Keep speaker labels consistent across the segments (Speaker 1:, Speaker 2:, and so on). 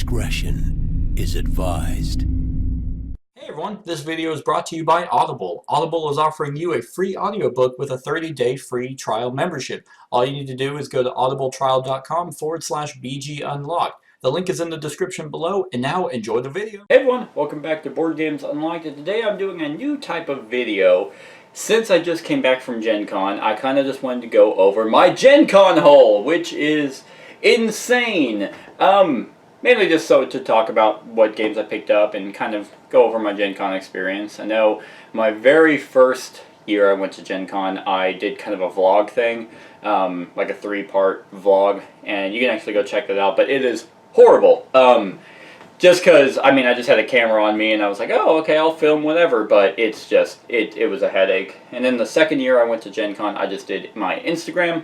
Speaker 1: discretion is advised.
Speaker 2: Hey everyone, this video is brought to you by Audible. Audible is offering you a free audiobook with a 30-day free trial membership. All you need to do is go to audibletrial.com/BG The link is in the description below, and now enjoy the video. Hey everyone, welcome back to Board Games Unlocked, and today I'm doing a new type of video. Since I just came back from Gen Con, I kind of just wanted to go over my Gen Con haul, which is insane. Mainly just so to talk about what games I picked up and kind of go over my Gen Con experience. I know my very first year I went to Gen Con, I did kind of a vlog thing, like a 3-part vlog, and you can actually go check that out, but it is horrible. Just because, I mean, I just had a camera on me and I was like, oh, okay, I'll film whatever, but it's just, it was a headache. And then the second year I went to Gen Con, I just did my Instagram,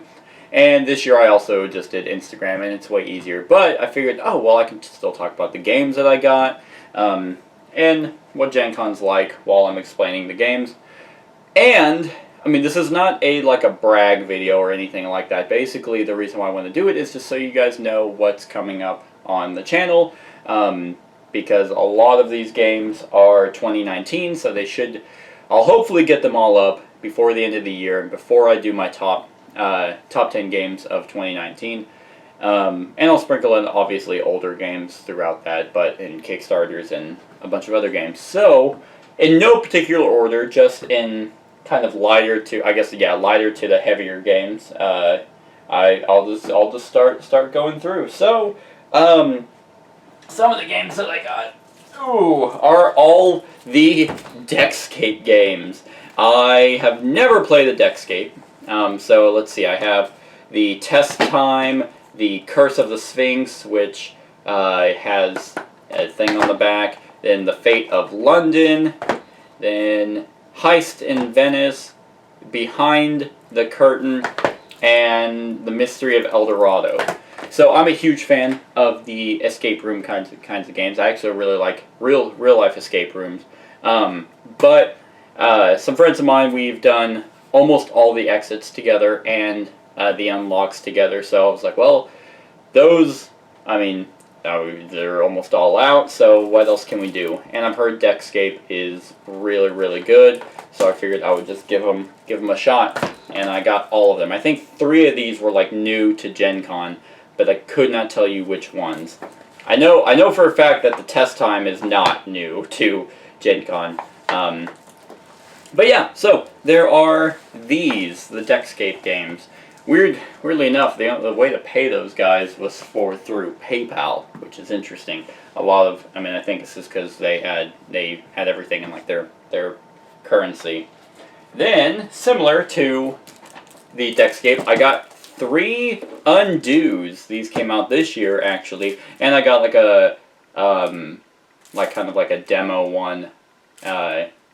Speaker 2: and this year I also just did Instagram, and it's way easier. But I figured, oh, well, I can still talk about the games that I got, and what Gen Con's like while I'm explaining the games. And, I mean, this is not like a brag video or anything like that. Basically, the reason why I want to do it is just so you guys know what's coming up on the channel. Because a lot of these games are 2019, so I'll hopefully get them all up before the end of the year, and before I do my top 10 games of 2019. And I'll sprinkle in, obviously, older games throughout that, but in Kickstarters and a bunch of other games. So, in no particular order, just in kind of lighter to the heavier games, I'll just start going through. So, some of the games that I got, are all the Deckscape games. I have never played a Deckscape. So let's see, I have the Test Time, the Curse of the Sphinx, which has a thing on the back, then the Fate of London, then Heist in Venice, Behind the Curtain, and the Mystery of El Dorado. So I'm a huge fan of the escape room kinds of games. I actually really like real life escape rooms. But some friends of mine, we've done almost all the exits together and the unlocks together. So I was like, well, those, I mean, they're almost all out, so what else can we do? And I've heard Deckscape is really good, so I figured I would just give them a shot, and I got all of them. I think 3 of these were like new to Gen Con, but I could not tell you which ones. I know for a fact that the Test Time is not new to Gen Con. But yeah, so there are these, the Deckscape games. Weirdly enough, the way to pay those guys was through PayPal, which is interesting. I think it's just because they had everything in like their currency. Then, similar to the Deckscape, I got 3 Undos. These came out this year actually, and I got like a kind of like a demo one,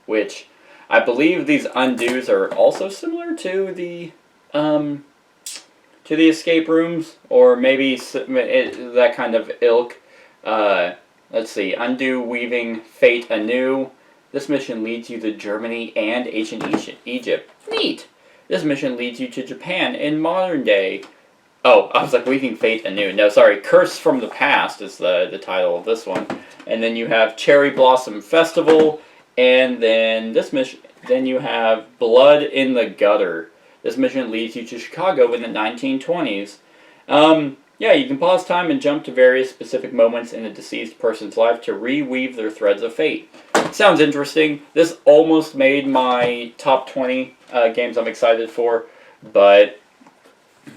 Speaker 2: which I believe these Undos are also similar to the escape rooms, or maybe that kind of ilk. Let's see, Undo Weaving Fate Anew. This mission leads you to Germany and ancient Egypt. Neat! This mission leads you to Japan in modern day. Oh, I was like, Weaving Fate Anew. No, sorry, Curse from the Past is the title of this one. And then you have Cherry Blossom Festival, and then then you have Blood in the Gutter. This mission leads you to Chicago in the 1920s. Yeah, you can pause time and jump to various specific moments in a deceased person's life to reweave their threads of fate. Sounds interesting. This almost made my top 20 games I'm excited for, but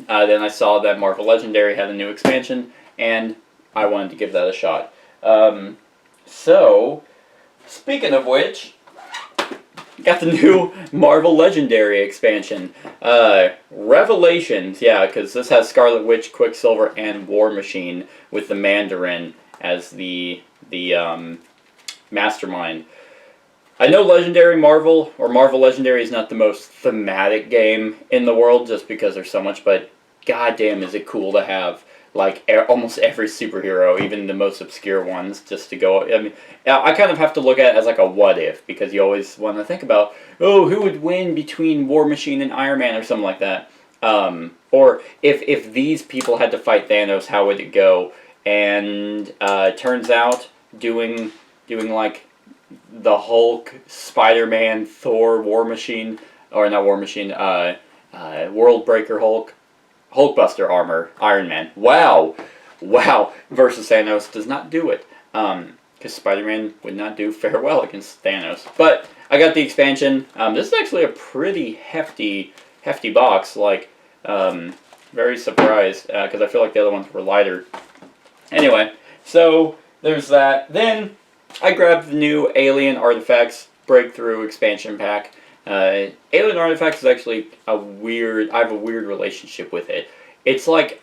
Speaker 2: then I saw that Marvel Legendary had a new expansion, and I wanted to give that a shot. So, speaking of which, got the new Marvel Legendary expansion. Revelations, yeah, because this has Scarlet Witch, Quicksilver, and War Machine with the Mandarin as the mastermind. I know Marvel Legendary is not the most thematic game in the world just because there's so much, but goddamn is it cool to have like almost every superhero, even the most obscure ones, just to go. I mean, I kind of have to look at it as like a what if, because you always want to think about, oh, who would win between War Machine and Iron Man or something like that. Or if these people had to fight Thanos, how would it go? and turns out doing like the Hulk, Spider-Man, Thor, War Machine, or not War Machine, World Breaker Hulk, Hulkbuster armor, Iron Man. Wow, versus Thanos does not do it. Because Spider-Man would not do farewell against Thanos. But I got the expansion. This is actually a pretty hefty box. Like, very surprised because I feel like the other ones were lighter. Anyway, so there's that. Then I grabbed the new Alien Artifacts Breakthrough expansion pack. Alien Artifacts is actually I have a weird relationship with it. It's like,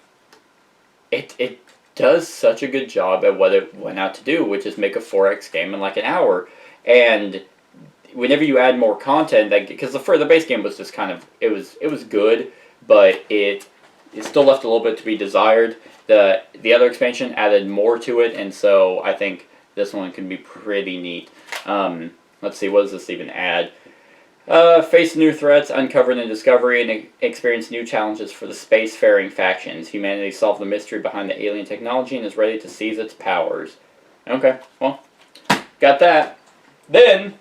Speaker 2: it does such a good job at what it went out to do, which is make a 4X game in like an hour. And whenever you add more content, because the base game was just kind of, it was good, but it still left a little bit to be desired. The other expansion added more to it, and so I think this one can be pretty neat. Let's see, what does this even add? Face new threats, uncover new discovery, and experience new challenges for the spacefaring factions. Humanity solved the mystery behind the alien technology and is ready to seize its powers. Okay, well, got that. Then,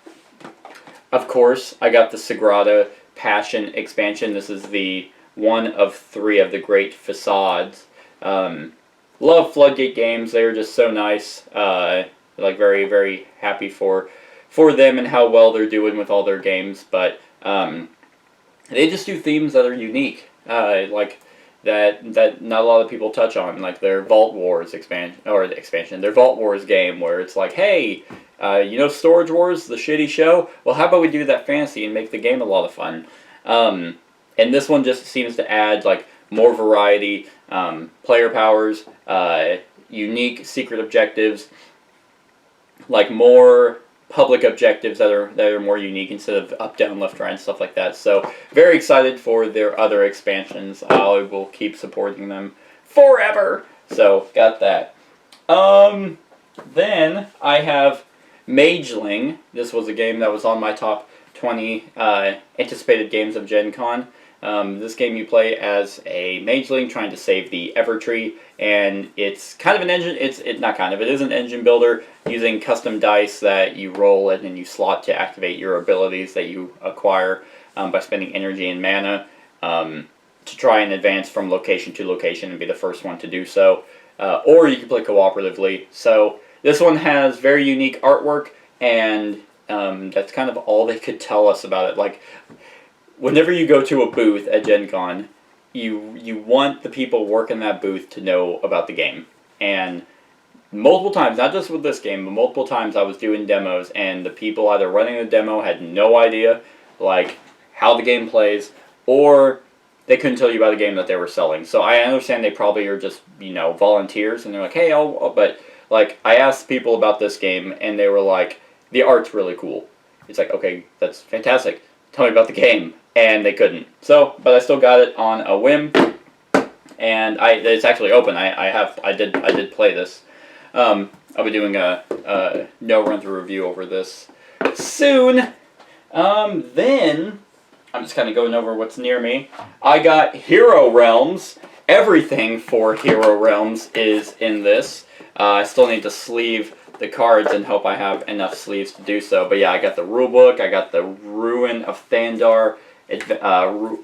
Speaker 2: of course, I got the Sagrada Passion expansion. This is the one of 3 of the Great Facades. Love Floodgate games. They're just so nice. Like, very, very happy for them and how well they're doing with all their games. But they just do themes that are unique. Like, that not a lot of people touch on. Like their Vault Wars expansion. Their Vault Wars game where it's like, hey, you know Storage Wars, the shitty show? Well, how about we do that fantasy and make the game a lot of fun? And this one just seems to add like more variety, player powers, unique secret objectives, like more public objectives that are more unique instead of up, down, left, right, and stuff like that. So very excited for their other expansions. I will keep supporting them forever. So got that. Then I have Mageling. This was a game that was on my top 20 anticipated games of Gen Con. This game you play as a mageling trying to save the Evertree, and it's kind of an engine, it is an engine builder using custom dice that you roll and then you slot to activate your abilities that you acquire by spending energy and mana to try and advance from location to location and be the first one to do so. Or you can play cooperatively. So this one has very unique artwork, and that's kind of all they could tell us about it. Like, whenever you go to a booth at Gen Con, you want the people working that booth to know about the game. And multiple times, not just with this game, but multiple times I was doing demos, and the people either running the demo had no idea, like, how the game plays, or they couldn't tell you about the game that they were selling. So I understand they probably are just, you know, volunteers, and they're like, hey, but, like, I asked people about this game, and they were like, the art's really cool. It's like, okay, that's fantastic. Tell me about the game. And they couldn't. So, but I still got it on a whim, and it's actually open. I did play this. I'll be doing a no run through review over this soon. Then I'm just kind of going over what's near me. I got Hero Realms. Everything for Hero Realms is in this. I still need to sleeve the cards and hope I have enough sleeves to do so. But yeah, I got the rulebook. I got the Ruin of Thandar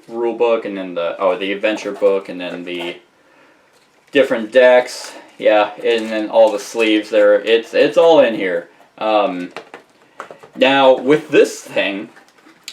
Speaker 2: rule book, and then the adventure book, and then the different decks. Yeah, and then all the sleeves there. It's all in here. Now with this thing,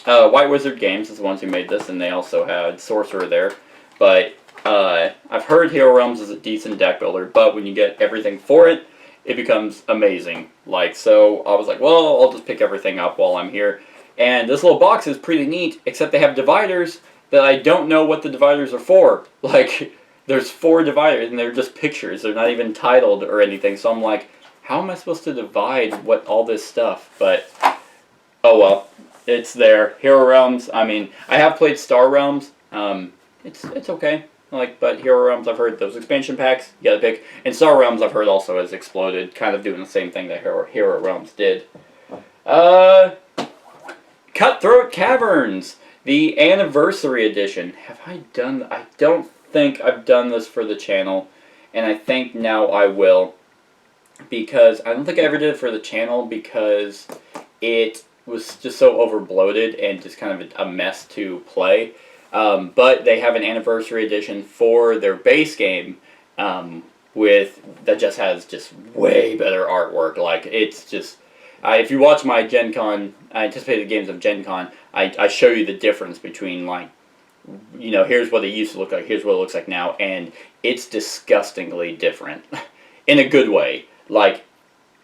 Speaker 2: White Wizard Games is the ones who made this, and they also had Sorcerer there. But I've heard Hero Realms is a decent deck builder, but when you get everything for it, it becomes amazing. Like, so I was like, well, I'll just pick everything up while I'm here. And this little box is pretty neat, except they have dividers that I don't know what the dividers are for. Like, there's 4 dividers, and they're just pictures. They're not even titled or anything. So I'm like, how am I supposed to divide all this stuff? But, oh well, it's there. Hero Realms, I mean, I have played Star Realms. It's okay. Like, but Hero Realms, I've heard those expansion packs, you gotta pick. And Star Realms, I've heard also has exploded, kind of doing the same thing that Hero Realms did. Cutthroat Caverns, the Anniversary Edition. Have I done... I don't think I've done this for the channel. and I think now I will, because I don't think I ever did it for the channel because it was just so over bloated and just kind of a mess to play. But they have an anniversary edition for their base game that just has just way better artwork. Like, it's just... if you watch my Gen Con, anticipated games of Gen Con, I show you the difference between, like, you know, here's what it used to look like, here's what it looks like now, and it's disgustingly different. In a good way. Like,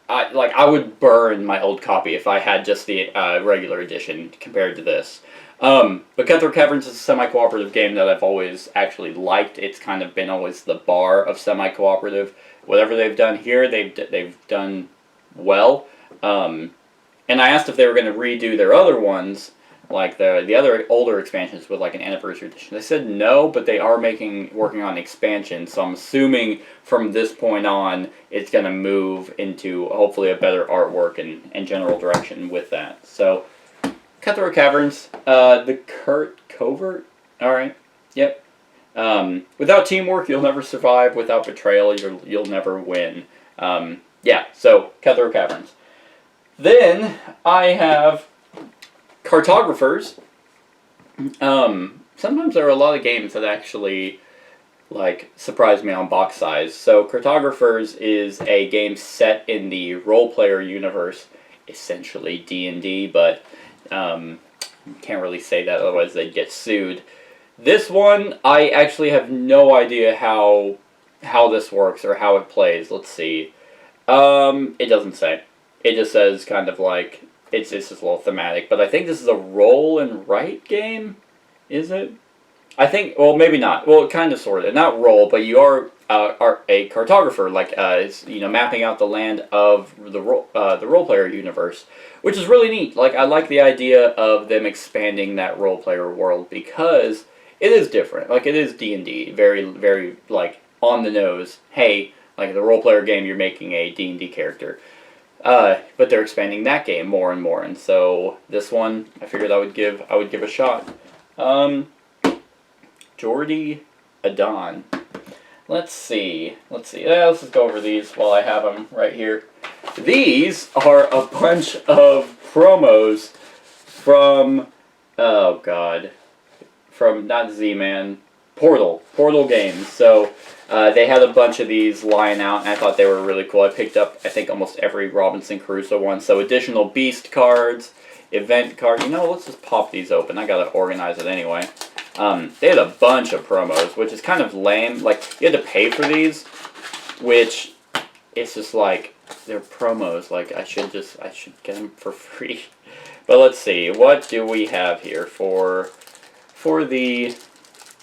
Speaker 2: I would burn my old copy if I had just the regular edition compared to this. But Cutthroat Caverns is a semi-cooperative game that I've always actually liked. It's kind of been always the bar of semi-cooperative. Whatever they've done here, they've done well. And I asked if they were going to redo their other ones, like the other older expansions with like an anniversary edition. They said no, but they are working on expansion, so I'm assuming from this point on it's going to move into hopefully a better artwork and general direction with that. So, Cutthroat Caverns, the Covert, alright, yep. Without teamwork, you'll never survive. Without betrayal, you'll never win. Yeah, so Cutthroat Caverns. Then I have Cartographers. Sometimes there are a lot of games that actually like surprise me on box size. So Cartographers is a game set in the role player universe, essentially D&D, but can't really say that, otherwise they'd get sued. This one, I actually have no idea how this works or how it plays. Let's see. It doesn't say. It just says kind of like, it's just a little thematic, but I think this is a roll and write game, is it? I think, well, maybe not. Well, kind of, sort of. Not roll, but you are a cartographer, like, it's, you know, mapping out the land of the role player universe, which is really neat. Like, I like the idea of them expanding that role player world because it is different. Like, it is D&D, very, very, like, on the nose. Hey, like, the role player game, you're making a D&D character. But they're expanding that game more and more, and so this one I figured I would give a shot. Jordy Adon. Let's see. Yeah, let's just go over these while I have them right here. These are a bunch of promos from, oh god, from not Z-Man, Portal Games. So they had a bunch of these lying out, and I thought they were really cool. I picked up, I think, almost every Robinson Crusoe one. So additional Beast cards, event card. You know, let's just pop these open. I gotta organize it anyway. They had a bunch of promos, which is kind of lame. Like, you had to pay for these, which it's just like, they're promos. Like, I should get them for free. But let's see, what do we have here for the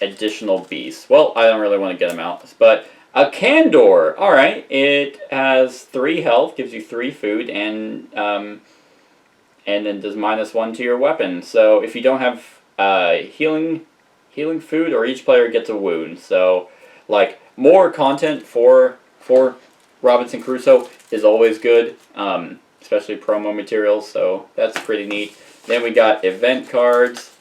Speaker 2: additional beasts? Well, I don't really want to get them out, but a Candor. All right, it has 3 health, gives you 3 food, and then does -1 to your weapon. So if you don't have healing food, or each player gets a wound. So, like, more content for Robinson Crusoe is always good, especially promo materials. So that's pretty neat. Then we got event cards.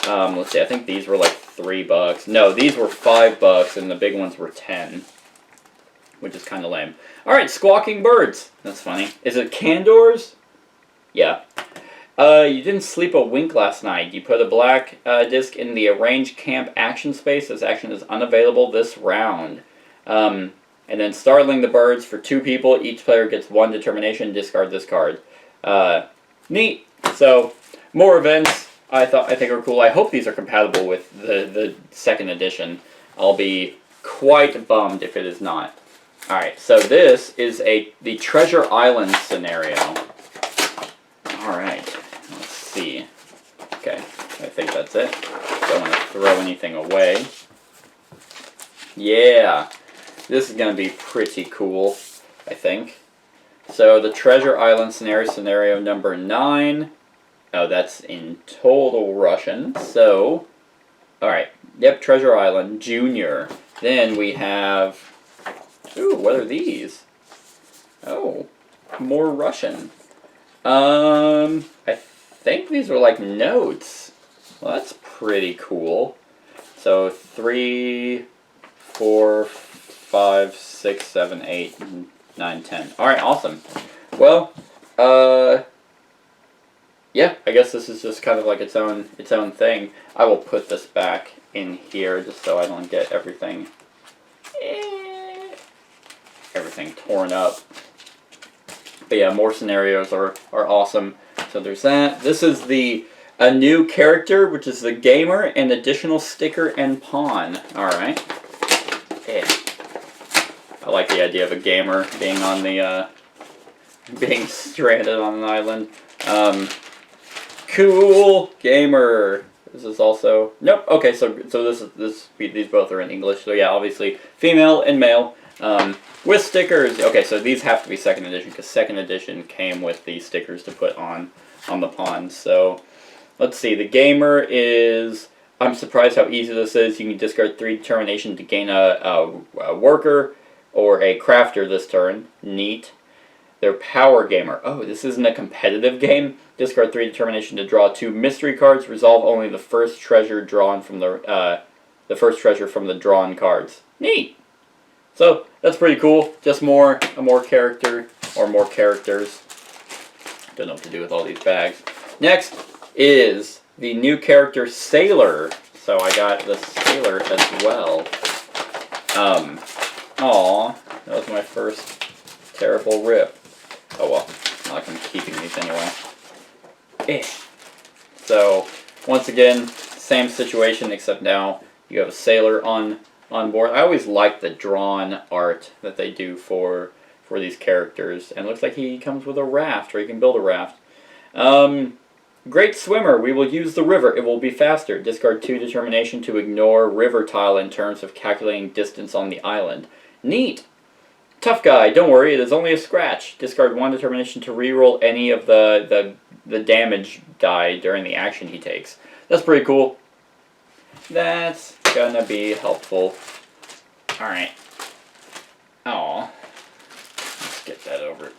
Speaker 2: Let's see, I think these were like $3. No, these were $5, and the big ones were 10, which is kind of lame. All right, Squawking Birds. That's funny. Is it Candors? Yeah. You didn't sleep a wink last night. You put a black disc in the arranged camp action space. This action is unavailable this round. And then Startling the Birds for 2 people. Each player gets 1 determination. Discard this card. Neat. So, more events I think are cool. I hope these are compatible with the 2nd edition. I'll be quite bummed if it is not. Alright, so this is the Treasure Island scenario. Alright, let's see. Okay, I think that's it. Don't want to throw anything away. Yeah, this is going to be pretty cool, I think. So the Treasure Island scenario number 9. Oh, that's in total Russian. So, alright. Yep, Treasure Island Junior. Then we have... Ooh, what are these? Oh, more Russian. I think these are like notes. Well, that's pretty cool. So 3, 4, 5, 6, 7, 8, 9, 10. Alright, awesome. Well, yeah, I guess this is just kind of like its own thing. I will put this back in here just so I don't get everything torn up. But yeah, more scenarios are awesome. So there's that. This is a new character, which is the gamer, and additional sticker and pawn. Alright. Yeah. I like the idea of a gamer being on the being stranded on an island. Cool gamer. This is also nope. Okay, so these both are in English. So yeah, obviously female and male. With stickers. Okay, so these have to be second edition because second edition came with the stickers to put on the pawns. So let's see. The gamer is. I'm surprised how easy this is. You can discard 3 determination to gain a worker or a crafter this turn. Neat. Their power gamer. Oh, this isn't a competitive game. Discard 3 determination to draw 2 mystery cards. Resolve only the first treasure drawn from the first treasure from the drawn cards. Neat. So that's pretty cool. Just a more character or more characters. Don't know what to do with all these bags. Next is the new character Sailor. So I got the Sailor as well. Aw, that was my first terrible rip. Oh well, not like I'm keeping these anyway. So, once again, same situation, except now you have a sailor on board. I always like the drawn art that they do for these characters. And it looks like he comes with a raft, or you can build a raft. Great swimmer, we will use the river. It will be faster. Discard 2 determination to ignore river tile in terms of calculating distance on the island. Neat! Tough guy, don't worry, it is only a scratch. Discard 1 determination to reroll any of the damage die during the action he takes. That's pretty cool. That's gonna be helpful. Alright. Aw. Let's get that over.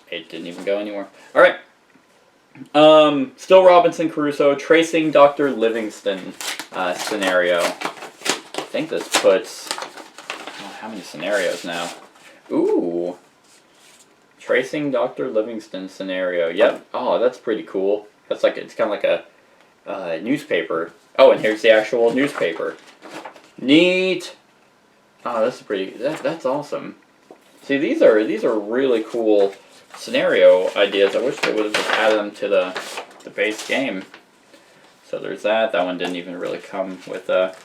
Speaker 2: It didn't even go anywhere. Alright. Still Robinson Crusoe, tracing Dr. Livingston scenario. I think this puts... Oh, how many scenarios now? Ooh. Tracing Dr. Livingston scenario. Yep. Oh, that's pretty cool. It's kind of like a newspaper. Oh, and here's the actual newspaper. Neat. Oh, that's that's awesome. See, these are really cool scenario ideas. I wish they would have just added them to the base game. So there's that. That one didn't even really come with the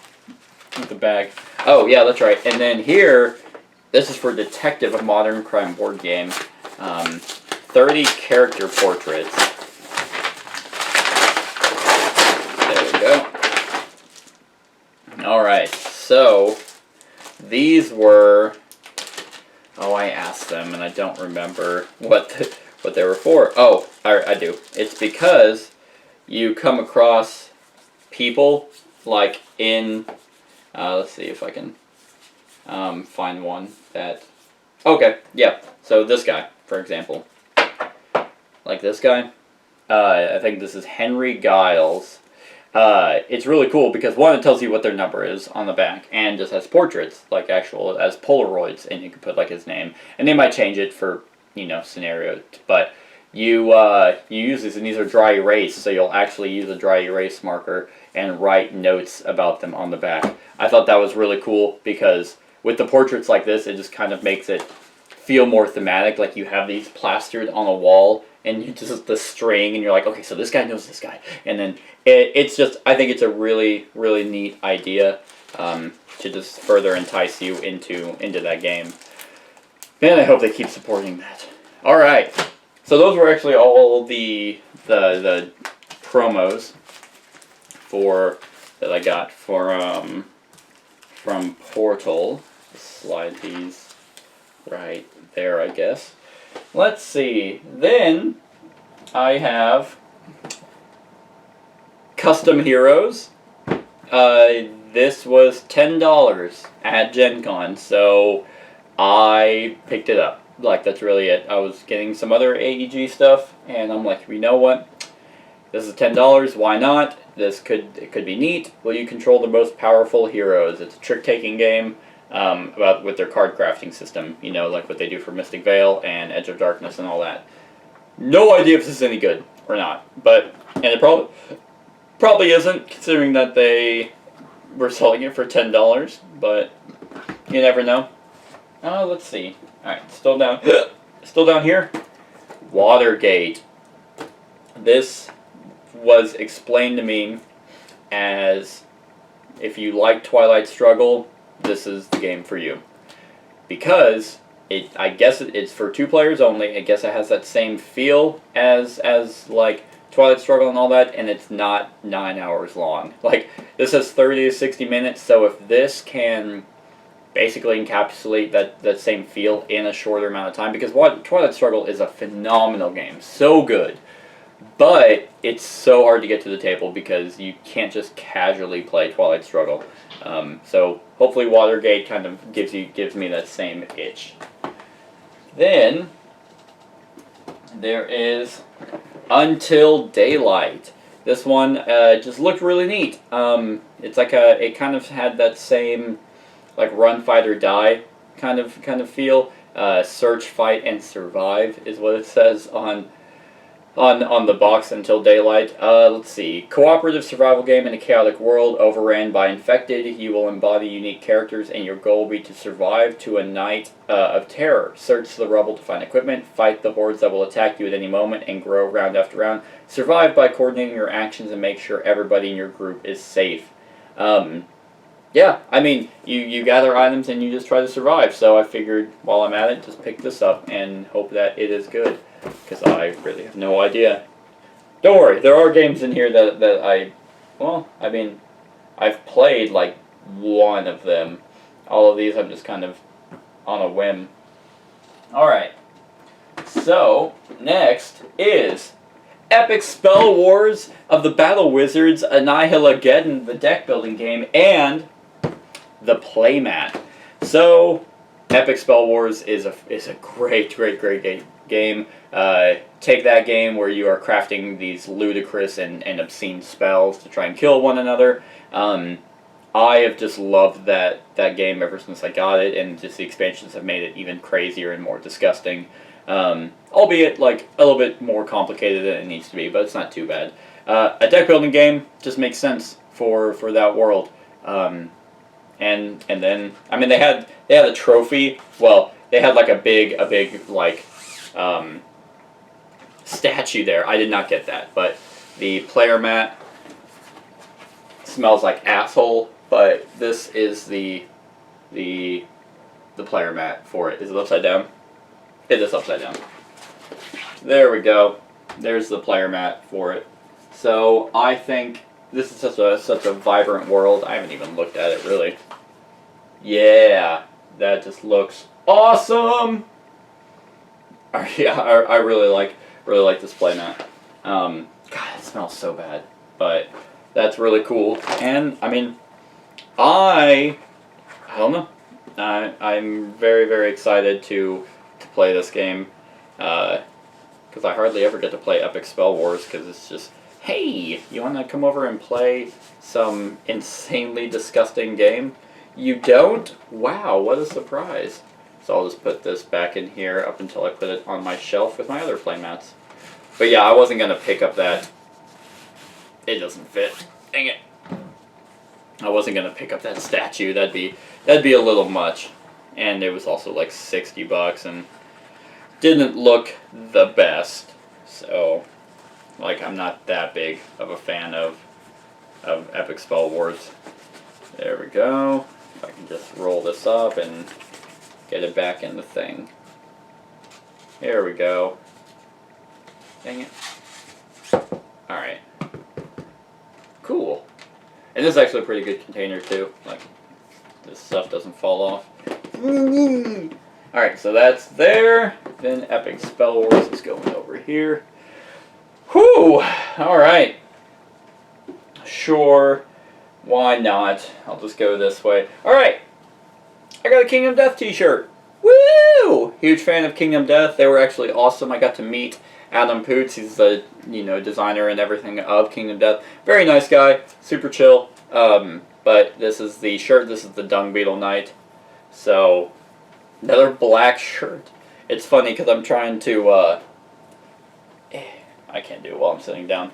Speaker 2: bag. Oh, yeah, that's right. And then here, this is for Detective, a modern crime board game. 30 character portraits. There we go. Alright, so these were... Oh, I asked them and I don't remember what they were for. Oh, I do. It's because you come across people like in... let's see if I can find one that... Okay, yeah. So this guy, for example. Like this guy. I think this is Henry Giles. It's really cool because one, it tells you what their number is on the back, and just has portraits, like actual, as Polaroids, and you can put like his name. And they might change it for, scenario, but you use these, and these are dry erase, so you'll actually use a dry erase marker and write notes about them on the back. I thought that was really cool because with the portraits like this, it just kind of makes it feel more thematic, like you have these plastered on a wall, and you just the string, and you're like, okay, so this guy knows this guy, and then it's just, I think it's a really, really neat idea to just further entice you into that game, and I hope they keep supporting that. All right, so those were actually all the promos that I got from Portal. Slide these right there, I guess. Let's see. Then I have Custom Heroes. This was $10 at Gen Con, so I picked it up. Like, that's really it. I was getting some other AEG stuff, and I'm like, you know what? This is $10. Why not? It could be neat. Will you control the most powerful heroes? It's a trick-taking game. about with their card crafting system. You know, like what they do for Mystic Vale and Edge of Darkness and all that. No idea if this is any good or not, but and it probably isn't, considering that they were selling it for $10. But you never know. Let's see. All right, still down, still down here. Watergate. This was explained to me as, if you like Twilight Struggle, this is the game for you. Because I guess it's for 2 players only. I guess it has that same feel as like Twilight Struggle and all that, and it's not 9 hours long. Like, this has 30 to 60 minutes, so if this can basically encapsulate that same feel in a shorter amount of time, because Twilight Struggle is a phenomenal game, so good, but it's so hard to get to the table because you can't just casually play Twilight Struggle. So hopefully Watergate kind of gives me that same itch. Then there is Until Daylight. This one just looked really neat. It's like it kind of had that same like run, fight, or die kind of feel. Search, fight, and survive is what it says on the box. Until Daylight. Let's see. Cooperative survival game in a chaotic world overran by infected. You will embody unique characters, and your goal will be to survive to a night of terror. Search the rubble to find equipment, fight the hordes that will attack you at any moment, and grow round after round. Survive by coordinating your actions and make sure everybody in your group is safe. Yeah, I mean, you gather items and you just try to survive, so I figured while I'm at it, just pick this up and hope that it is good, because I really have no idea. Don't worry, there are games in here that I've played like one of them. All of these I'm just kind of on a whim. Alright, so next is Epic Spell Wars of the Battle Wizards Annihilageddon, the deck building game, and the playmat. So, Epic Spell Wars is a great game. Take that game where you are crafting these ludicrous and obscene spells to try and kill one another. I have just loved that game ever since I got it, and just the expansions have made it even crazier and more disgusting. Albeit like a little bit more complicated than it needs to be, but it's not too bad. A deck building game just makes sense for that world. And then I mean they had a trophy. Well, they had like a big like statue there. I did not get that, but the player mat smells like asshole. But this is the player mat for it. Is it upside down? It is upside down. There we go. There's the player mat for it. So I think this is such a vibrant world. I haven't even looked at it really. Yeah, that just looks awesome. Yeah, I really like this playmat. God, it smells so bad, but that's really cool. And I mean, I don't know. I'm very excited to play this game, because I hardly ever get to play Epic Spell Wars, because it's just, hey, you want to come over and play some insanely disgusting game? You don't? Wow, what a surprise. So I'll just put this back in here up until I put it on my shelf with my other playmats. But yeah, I wasn't going to pick up that. It doesn't fit. Dang it. I wasn't going to pick up that statue. That'd be a little much. And it was also like $60 and didn't look the best. So, like, I'm not that big of a fan of Epic Spell Wars. There we go. If I can just roll this up and get it back in the thing. There we go. Dang it. Alright. Cool. And this is actually a pretty good container too. Like, this stuff doesn't fall off. Alright, so that's there. Then Epic Spell Wars is going over here. Whew! Alright. Sure. Why not? I'll just go this way. Alright. I got a Kingdom Death t-shirt. Woo! Huge fan of Kingdom Death. They were actually awesome. I got to meet Adam Poots. He's the designer and everything of Kingdom Death. Very nice guy. Super chill. But this is the shirt. This is the Dung Beetle Knight. So, another black shirt. It's funny because I'm trying to, I can't do it while I'm sitting down.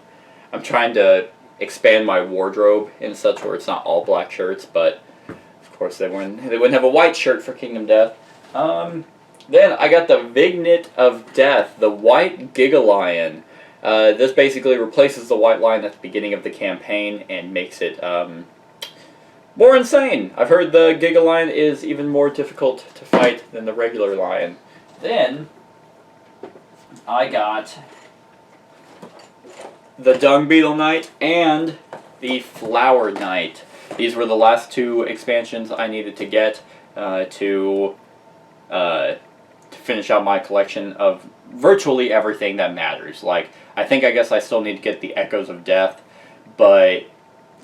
Speaker 2: I'm trying to expand my wardrobe in such where it's not all black shirts, but of course they wouldn't have a white shirt for Kingdom Death. Then I got the Vignette of Death, the White Gigalion. This basically replaces the white lion at the beginning of the campaign and makes it more insane. I've heard the Gigalion is even more difficult to fight than the regular lion. Then I got the Dung Beetle Knight and the Flower Knight. These were the last two expansions I needed to get to finish out my collection of virtually everything that matters. Like, I guess I still need to get the Echoes of Death, but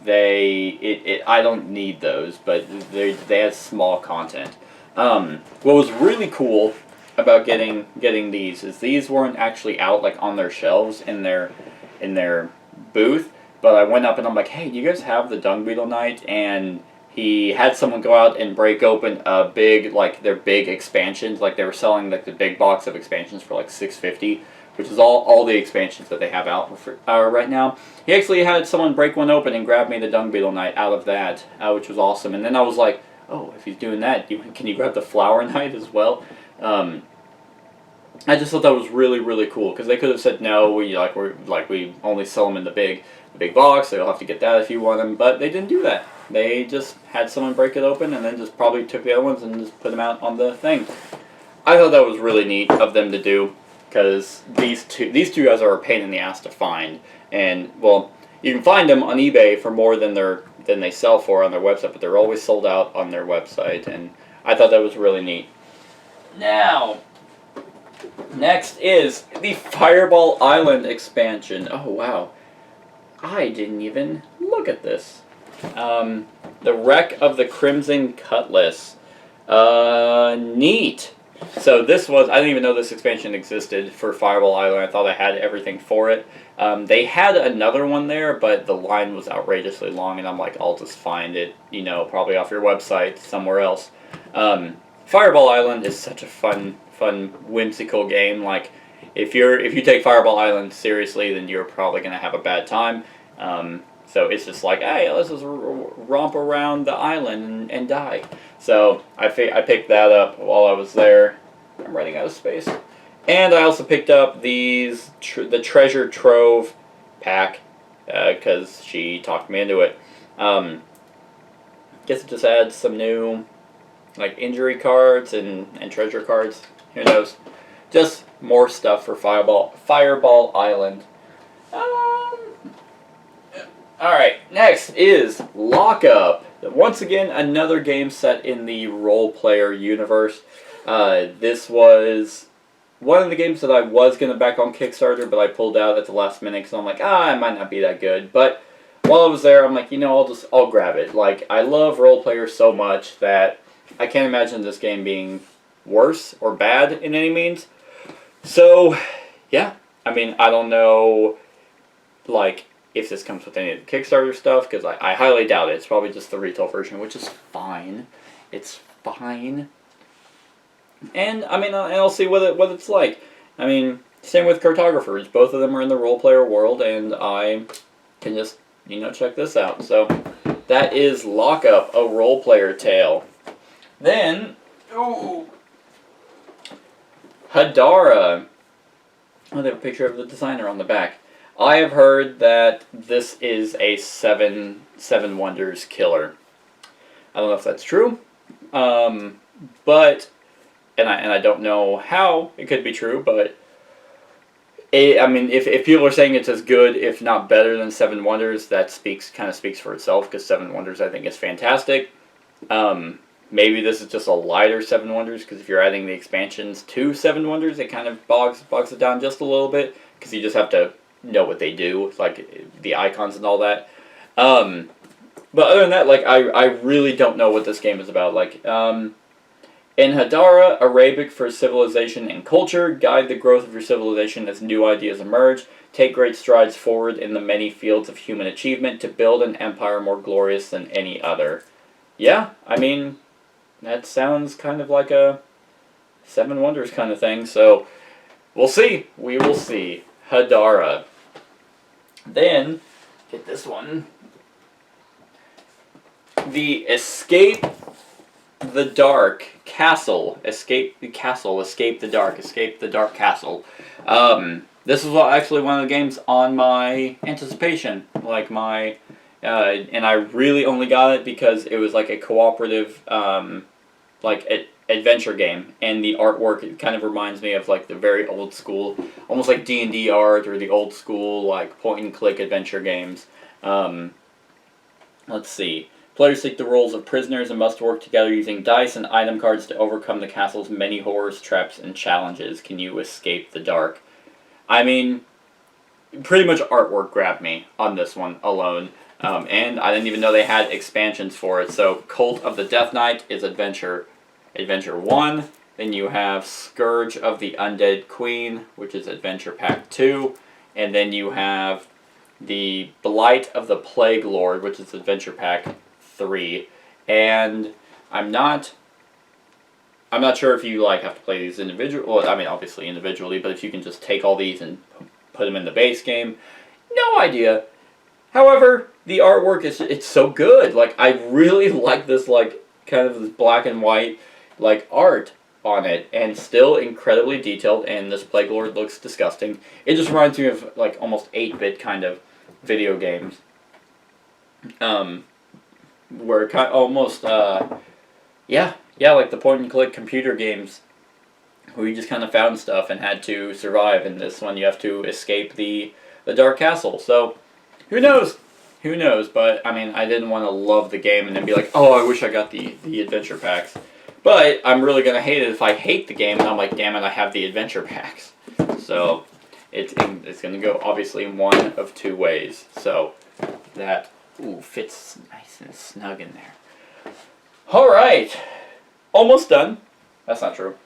Speaker 2: I don't need those, but they had small content. What was really cool about getting these is these weren't actually out like on their shelves in their booth, but I went up and I'm like, hey, do you guys have the Dung Beetle Knight? And he had someone go out and break open a big, like, their big expansions. Like, they were selling, like, the big box of expansions for, like, $6.50, which is all the expansions that they have out for, right now. He actually had someone break one open and grab me the Dung Beetle Knight out of that, which was awesome. And then I was like, oh, if he's doing that, can you grab the Flower Knight as well? I just thought that was really, really cool, because they could have said, no, we only sell them in the big box, so you'll have to get that if you want them, but they didn't do that. They just had someone break it open and then just probably took the other ones and just put them out on the thing. I thought that was really neat of them to do, because these two guys are a pain in the ass to find, and, well, you can find them on eBay for more than they sell for on their website, but they're always sold out on their website, and I thought that was really neat. Now, next is the Fireball Island expansion. Oh, wow. I didn't even look at this. The Wreck of the Crimson Cutlass. Neat. So this was, I didn't even know this expansion existed for Fireball Island. I thought I had everything for it. They had another one there, but the line was outrageously long, and I'm like, I'll just find it, probably off your website somewhere else. Fireball Island is such a fun, whimsical game. Like, if you take Fireball Island seriously, then you're probably gonna have a bad time. So it's just like, hey, let's just romp around the island and die. So I picked that up while I was there. I'm running out of space. And I also picked up the Treasure Trove pack, because she talked me into it. Guess it just adds some new, like, injury cards and treasure cards. Who knows? Just more stuff for Fireball Island. Alright, next is Lockup. Once again, another game set in the role-player universe. This was one of the games that I was going to back on Kickstarter, but I pulled out at the last minute because I'm like, it might not be that good. But while I was there, I'm like, I'll grab it. Like, I love role-players so much that I can't imagine this game being worse or bad in any means. So, yeah. I mean, I don't know, like, if this comes with any of the Kickstarter stuff, because I highly doubt it. It's probably just the retail version, which is fine. It's fine. And, I mean, I'll see what it's like. I mean, same with Cartographers. Both of them are in the role-player world, and I can just, check this out. So, that is Lockup, a role-player tale. Then, Hadara. Oh, they have a picture of the designer on the back. I have heard that this is a Seven Wonders killer. I don't know if that's true, but I don't know how it could be true. But I mean, if people are saying it's as good, if not better than Seven Wonders, that kind of speaks for itself. Because Seven Wonders, I think, is fantastic. Maybe this is just a lighter Seven Wonders, because if you're adding the expansions to Seven Wonders, it kind of bogs it down just a little bit, because you just have to know what they do, like the icons and all that. But other than that, like, I really don't know what this game is about. Like, in Hadara, Arabic for civilization and culture, guide the growth of your civilization as new ideas emerge, take great strides forward in the many fields of human achievement to build an empire more glorious than any other. Yeah, I mean, That sounds kind of like a Seven Wonders kind of thing. So we'll see. We will see. Hadara. Then get this one. The Escape the Dark Castle. Escape the Castle. Escape the Dark. Escape the Dark Castle. This is actually one of the games on my anticipation. Like my... and I really only got it because it was like a cooperative... adventure game, and the artwork, it kind of reminds me of like the very old school, almost like D&D art, or the old school like point and click adventure games. Let's see. Players take the roles of prisoners and must work together using dice and item cards to overcome the castle's many horrors, traps, and challenges. Can you escape the dark? I mean, pretty much artwork grabbed me on this one alone. And I didn't even know they had expansions for it. So Cult of the Death Knight is Adventure 1. Then you have Scourge of the Undead Queen, which is Adventure Pack 2. And then you have the Blight of the Plague Lord, which is Adventure Pack 3. And I'm not sure if you like have to play these individually. Well, I mean, obviously individually, but if you can just take all these and put them in the base game, no idea. However, the artwork it's so good. Like, I really like this, like, kind of this black and white, like, art on it, and still incredibly detailed, and this Plague Lord looks disgusting. It just reminds me of, like, almost 8-bit kind of video games. Where kind of almost, yeah, like the point-and-click computer games, where you just kind of found stuff and had to survive. In this one, you have to escape the Dark Castle. So, who knows? Who knows? But, I mean, I didn't want to love the game and then be like, oh, I wish I got the adventure packs. But I'm really going to hate it if I hate the game and I'm like, damn it, I have the adventure packs. So, it's going to go, obviously, in one of two ways. So, that, fits nice and snug in there. Alright. Almost done. That's not true.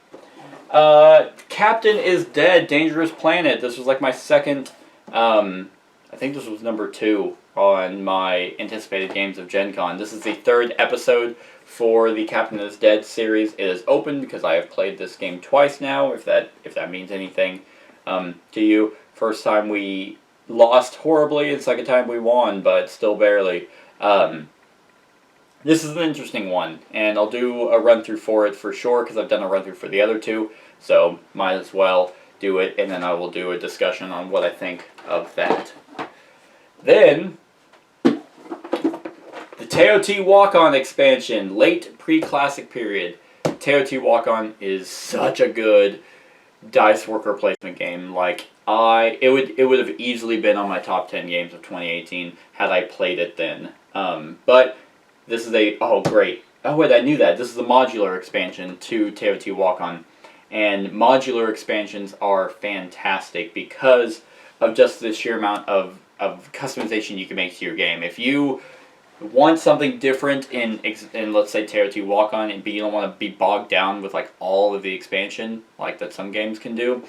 Speaker 2: Captain is Dead, Dangerous Planet. This was like my second, I think this was number 2 on my anticipated games of Gen Con. This is the 3rd episode for the Captain is Dead series. It is open because I have played this game twice now, if that means anything to you. First time we lost horribly, and second time we won, but still barely. This is an interesting one, and I'll do a run-through for it for sure, because I've done a run-through for the other 2, so might as well do it, and then I will do a discussion on what I think of that. Then, the Teotihuacan expansion, late pre-classic period. Teotihuacan is such a good dice worker placement game. Like, it would have easily been on my top 10 games of 2018 had I played it then. But this is oh great. Oh wait, I knew that. This is the modular expansion to Teotihuacan. And modular expansions are fantastic because of just the sheer amount of customization you can make to your game. If you want something different in let's say Teotihuacan, but you don't want to be bogged down with like all of the expansion like that some games can do,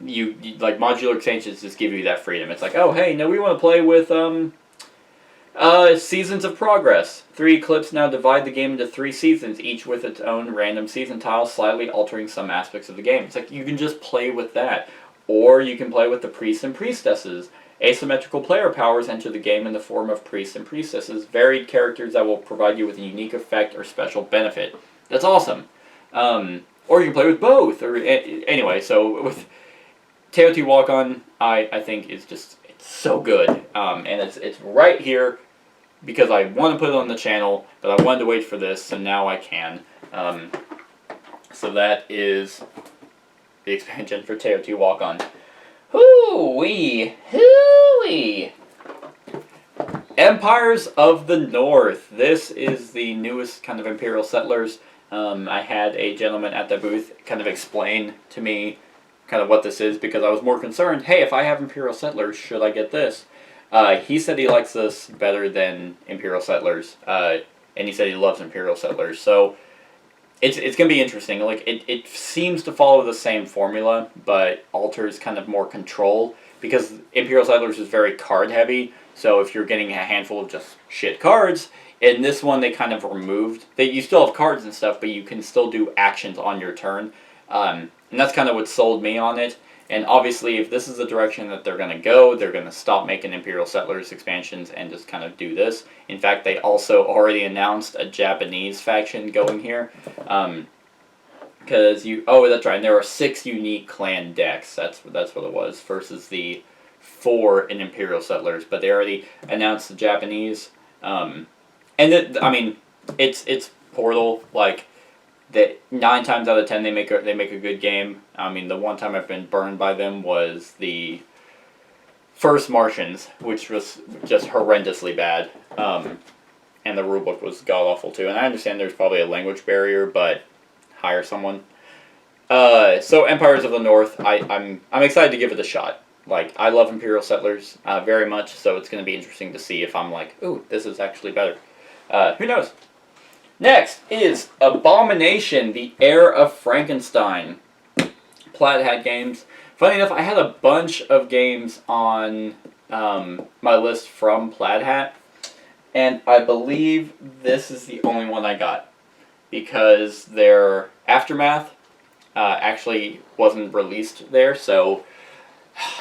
Speaker 2: you like modular expansions just give you that freedom. It's like, oh hey, no, we want to play with Seasons of Progress. 3 clips now divide the game into 3 seasons, each with its own random season tile, slightly altering some aspects of the game. It's like you can just play with that. Or you can play with the priests and priestesses. Asymmetrical player powers enter the game in the form of priests and priestesses, varied characters that will provide you with a unique effect or special benefit. That's awesome. Or you can play with both. Or anyway, so with Teotihuacan, I think is just, it's so good. And it's right here because I want to put it on the channel, but I wanted to wait for this, so now I can. So that is the expansion for Teotihuacan. Hoo-wee! Hoo-wee! Empires of the North. This is the newest kind of Imperial Settlers. I had a gentleman at the booth kind of explain to me kind of what this is, because I was more concerned, hey, if I have Imperial Settlers, should I get this? He said he likes this better than Imperial Settlers, and he said he loves Imperial Settlers, so it's going to be interesting. Like, it seems to follow the same formula, but alters kind of more control, because Imperial Settlers is very card heavy. So if you're getting a handful of just shit cards, in this one they kind of removed. You still have cards and stuff, but you can still do actions on your turn. And that's kind of what sold me on it. And obviously, if this is the direction that they're going to go, they're going to stop making Imperial Settlers expansions and just kind of do this. In fact, they also already announced a Japanese faction going here. Because that's right, and there are 6 unique clan decks. That's what it was, versus the 4 in Imperial Settlers. But they already announced the Japanese. It's Portal, like, that 9 times out of 10 they make a good game. I mean, the one time I've been burned by them was the first Martians, which was just horrendously bad. And the rulebook was god awful too. And I understand there's probably a language barrier, but hire someone. So Empires of the North, I'm excited to give it a shot. Like, I love Imperial Settlers very much, so it's going to be interesting to see if I'm like, ooh, this is actually better. Who knows? Next is Abomination, the Heir of Frankenstein. Plaid Hat Games. Funny enough, I had a bunch of games on my list from Plaid Hat, and I believe this is the only one I got, because their Aftermath actually wasn't released there, so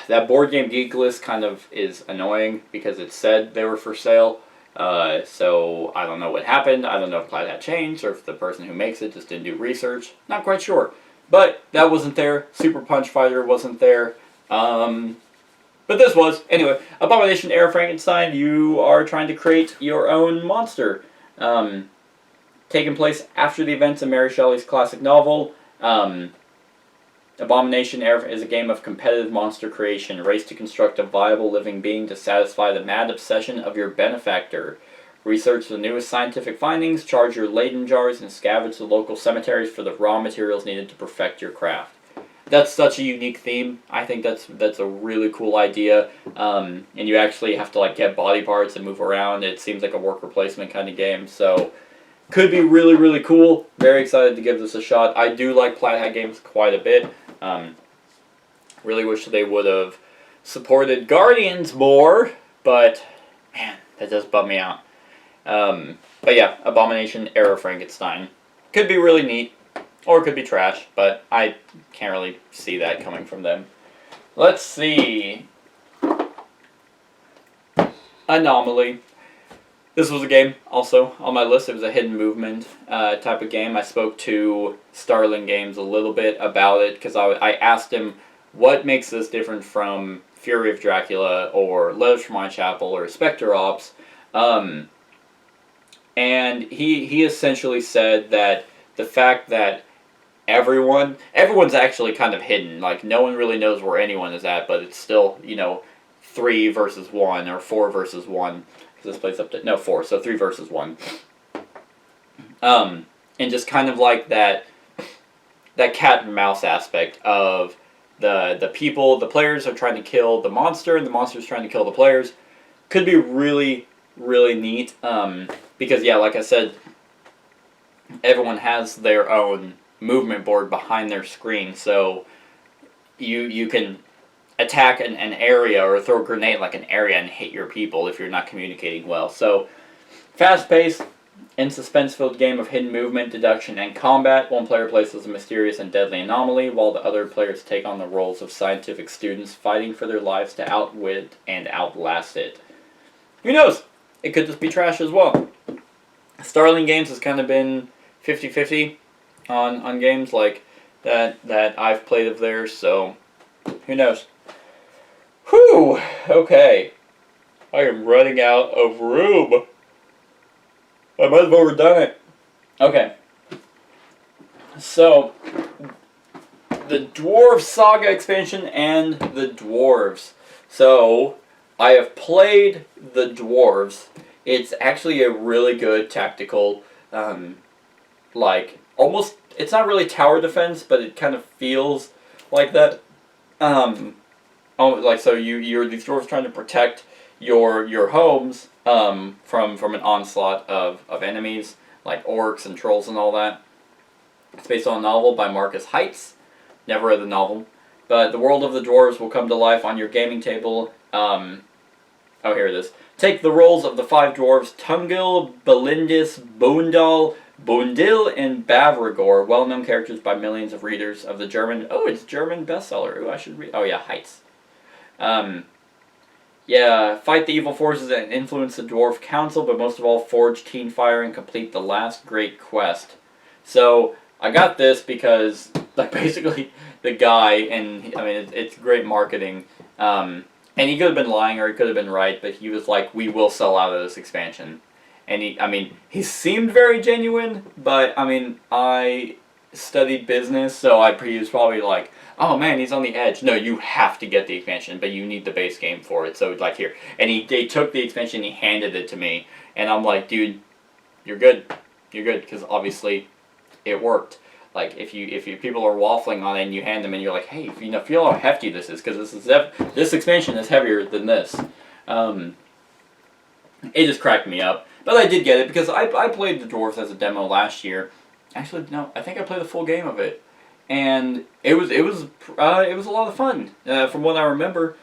Speaker 2: that Board Game Geek list kind of is annoying, because it said they were for sale. So I don't know what happened. I don't know if Plaid Hat changed, or if the person who makes it just didn't do research. Not quite sure. But that wasn't there. Super Punch Fighter wasn't there. But this was. Anyway, Abomination Heir of Frankenstein, you are trying to create your own monster. Taking place after the events of Mary Shelley's classic novel. Abomination Heir is a game of competitive monster creation. Race to construct a viable living being to satisfy the mad obsession of your benefactor. Research the newest scientific findings, charge your Leyden jars, and scavenge the local cemeteries for the raw materials needed to perfect your craft. That's such a unique theme. I think that's a really cool idea. And you actually have to get body parts and move around. It seems like a worker placement kind of game. So could be really, really cool. Very excited to give this a shot. I do like Plaid Hat Games quite a bit. Really wish they would have supported Guardians more, but man, that does bum me out. But yeah, Abomination Heir of Frankenstein. Could be really neat, or it could be trash, but I can't really see that coming from them. Let's see. Anomaly. This was a game also on my list. It was a hidden movement type of game. I spoke to Starling Games a little bit about it, because I asked him what makes this different from Fury of Dracula or Letters from Whitechapel or Spectre Ops. And he essentially said that the fact that everyone's actually kind of hidden. Like, no one really knows where anyone is at, but it's still, 3 versus 1 or 4 versus 1. Because this plays up to 4, so 3 versus 1. And just kind of like that cat and mouse aspect of the players are trying to kill the monster, and the monster's trying to kill the players. Could be really, really neat. Because yeah, like I said, everyone has their own movement board behind their screen, so you can attack an area or throw a grenade like an area and hit your people if you're not communicating well. So, fast-paced and suspense-filled game of hidden movement, deduction, and combat. One player plays as a mysterious and deadly anomaly, while the other players take on the roles of scientific students fighting for their lives to outwit and outlast it. Who knows? It could just be trash as well. Starling Games has kind of been 50-50 on games like that I've played of theirs, so who knows? Whew! Okay. I am running out of room. I might have overdone it. Okay. So, the Dwarf Saga expansion and the Dwarves. So, I have played the Dwarves. It's actually a really good tactical, almost, it's not really tower defense, but it kind of feels like that. So you're these dwarves trying to protect your homes from an onslaught of enemies like orcs and trolls and all that. It's based on a novel by Marcus Heitz. Never read the novel. But the world of the dwarves will come to life on your gaming table. Oh, here it is. Take the roles of the 5 dwarves, Tungil, Belindis, Boondal, Boondil, and Bavragor, well-known characters by millions of readers of the German... Oh, it's German bestseller. Ooh, I should read... Oh, yeah, Heights. Yeah, fight the evil forces and influence the Dwarf Council, but most of all, forge Teen Fire and complete the last great quest. So, I got this because, like, basically, the guy, and, I mean, it's great marketing, and he could have been lying or he could have been right, but he was like, we will sell out of this expansion. And he seemed very genuine, but, I mean, I studied business, so he was probably like, oh man, he's on the edge. No, you have to get the expansion, but you need the base game for it. So, like, here. And they took the expansion, he handed it to me, and I'm like, dude, you're good. You're good, because obviously it worked. Like, if you people are waffling on it and you hand them and you're like, hey, feel how hefty this is, because this expansion is heavier than this. It just cracked me up. But I did get it, because I played the Dwarves as a demo last year. Actually, no, I think I played the full game of it. And it was a lot of fun, from what I remember.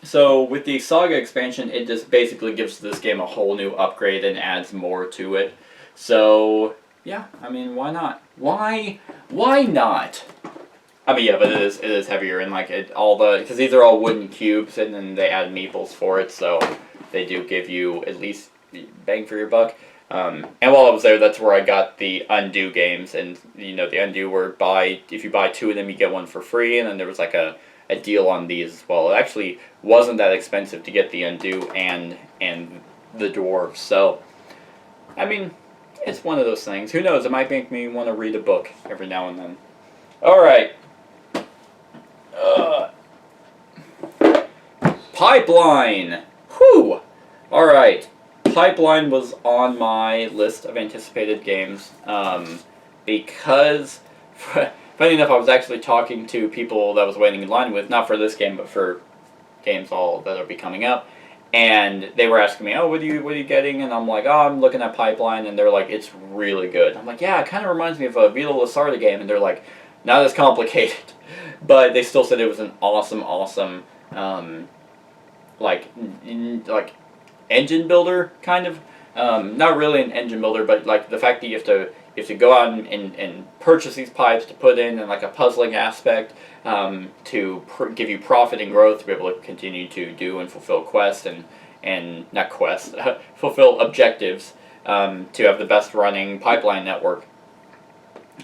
Speaker 2: So with the Saga expansion, it just basically gives this game a whole new upgrade and adds more to it. So yeah, I mean, why not? Why not? I mean, yeah, but it is heavier, and like because these are all wooden cubes, and then they add meeples for it, so they do give you at least bang for your buck. And while I was there, that's where I got the Undo games, and the Undo were if you buy 2 of them, you get 1 for free, and then there was like a deal on these as well. It actually wasn't that expensive to get the Undo and the Dwarves, so I mean, it's one of those things. Who knows? It might make me want to read a book every now and then. All right. Pipeline. Whew. All right. Pipeline was on my list of anticipated games because, funny enough, I was actually talking to people that I was waiting in line with, not for this game, but for games all that will be coming up, and they were asking me, oh, what are you getting? And I'm like, oh, I'm looking at Pipeline, and they're like, it's really good. I'm like, yeah, it kind of reminds me of a Vito Lasarda game, and they're like, not as complicated, but they still said it was an awesome, like engine builder, kind of. Not really an engine builder, but like the fact that you have to go out and purchase these pipes to put in, and like a puzzling aspect to give you profit and growth to be able to continue to do and fulfill quests and not quests, fulfill objectives to have the best running pipeline network.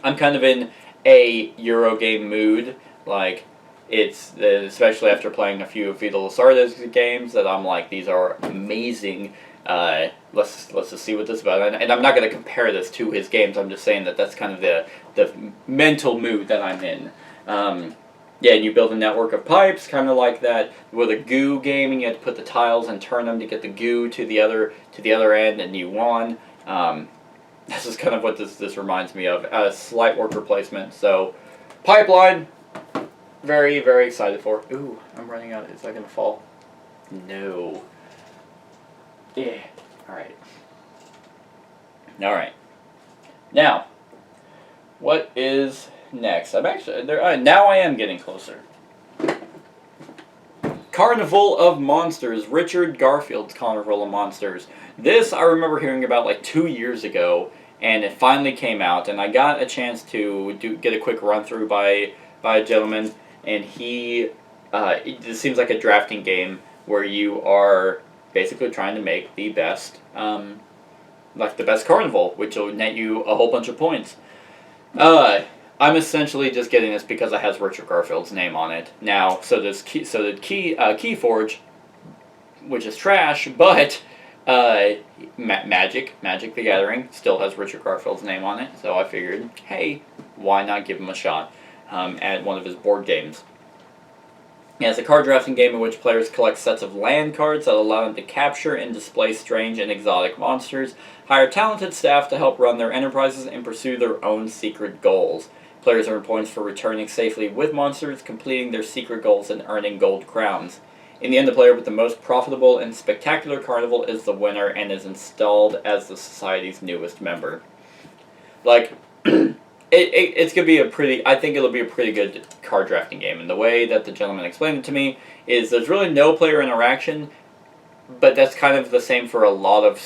Speaker 2: I'm kind of in a Eurogame mood, like. It's especially after playing a few of Vito Lasarda's games that I'm like, these are amazing. Let's just see what this is about. And I'm not going to compare this to his games. I'm just saying that that's kind of the mental mood that I'm in. Yeah, and you build a network of pipes, kind of like that with a goo game, and you have to put the tiles and turn them to get the goo to the other end, and you won. This is kind of what this reminds me of. A slight worker placement. So, Pipeline. Very, very excited for. Ooh, I'm running out. Is that going to fall? No. Yeah. Alright. Alright. Now, what is next? I'm actually... now I am getting closer. Carnival of Monsters. Richard Garfield's Carnival of Monsters. This I remember hearing about like 2 years ago, and it finally came out, and I got a chance to get a quick run-through by a gentleman. And it seems like a drafting game where you are basically trying to make the best, the best carnival, which will net you a whole bunch of points. I'm essentially just getting this because it has Richard Garfield's name on it. Now, so did Keyforge, which is trash, but Magic the Gathering still has Richard Garfield's name on it. So I figured, hey, why not give him a shot? At one of his board games. It's a card drafting game in which players collect sets of land cards that allow them to capture and display strange and exotic monsters, hire talented staff to help run their enterprises, and pursue their own secret goals. Players earn points for returning safely with monsters, completing their secret goals, and earning gold crowns. In the end, the player with the most profitable and spectacular carnival is the winner and is installed as the society's newest member. Like... it's gonna be a pretty. I think it'll be a pretty good card drafting game. And the way that the gentleman explained it to me is there's really no player interaction, but that's kind of the same for a lot of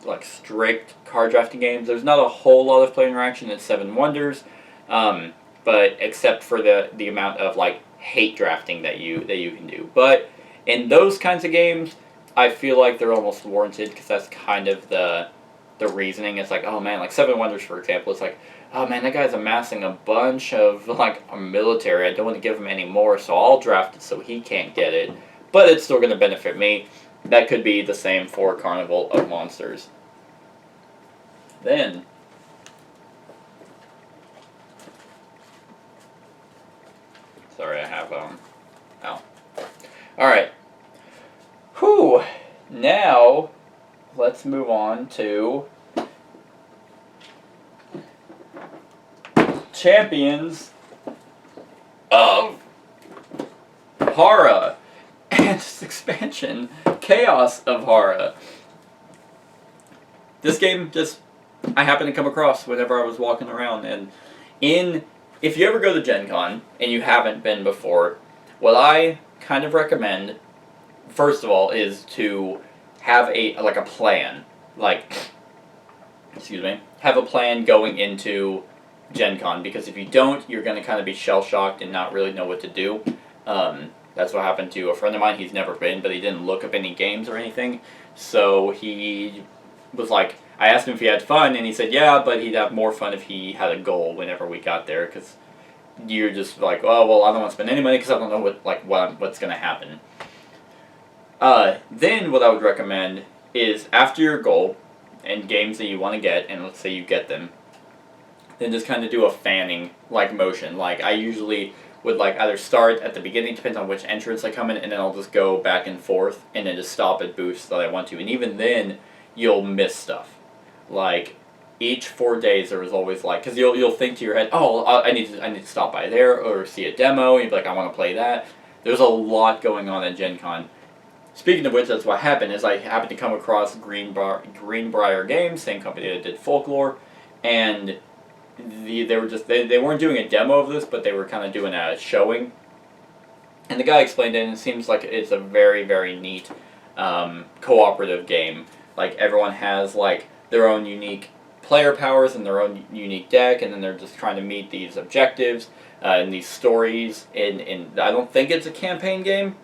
Speaker 2: like strict card drafting games. There's not a whole lot of player interaction in Seven Wonders, but except for the amount of like hate drafting that you can do. But in those kinds of games, I feel like they're almost warranted because that's kind of the reasoning. It's like, oh man, like Seven Wonders for example, it's like, oh man, that guy's amassing a bunch of like a military. I don't want to give him any more, so I'll draft it so he can't get it. But it's still going to benefit me. That could be the same for Carnival of Monsters. Then, sorry, I have oh, all right. Whew. Now, let's move on to Champions of Horror and its expansion, Chaos of Horror. This game just I happened to come across whenever I was walking around, and if you ever go to Gen Con and you haven't been before, what I kind of recommend first of all is to have a plan, have a plan going into Gen Con, because if you don't, you're going to kind of be shell-shocked and not really know what to do. That's what happened to a friend of mine. He's never been, but he didn't look up any games or anything, so he was like, I asked him if he had fun, and he said yeah, but he'd have more fun if he had a goal whenever we got there, because you're just like, oh, well, I don't want to spend any money because I don't know what's going to happen. Then what I would recommend is after your goal and games that you want to get, and let's say you get them, then just kind of do a fanning motion. Like I usually would either start at the beginning, depends on which entrance I come in, and then I'll just go back and forth and then just stop at booths that I want to. And even then, you'll miss stuff. Each 4 days there was always because you'll think to your head, oh, I need to stop by there or see a demo, and you'll be like, I want to play that. There's a lot going on at Gen Con. Speaking of which, that's what happened, is I happened to come across Greenbrier Games, same company that did Folklore, and they weren't doing a demo of this, but they were kind of doing a showing. And the guy explained it, and it seems like it's a very, very neat cooperative game. Everyone has their own unique player powers and their own unique deck, and then they're just trying to meet these objectives and these stories. And I don't think it's a campaign game,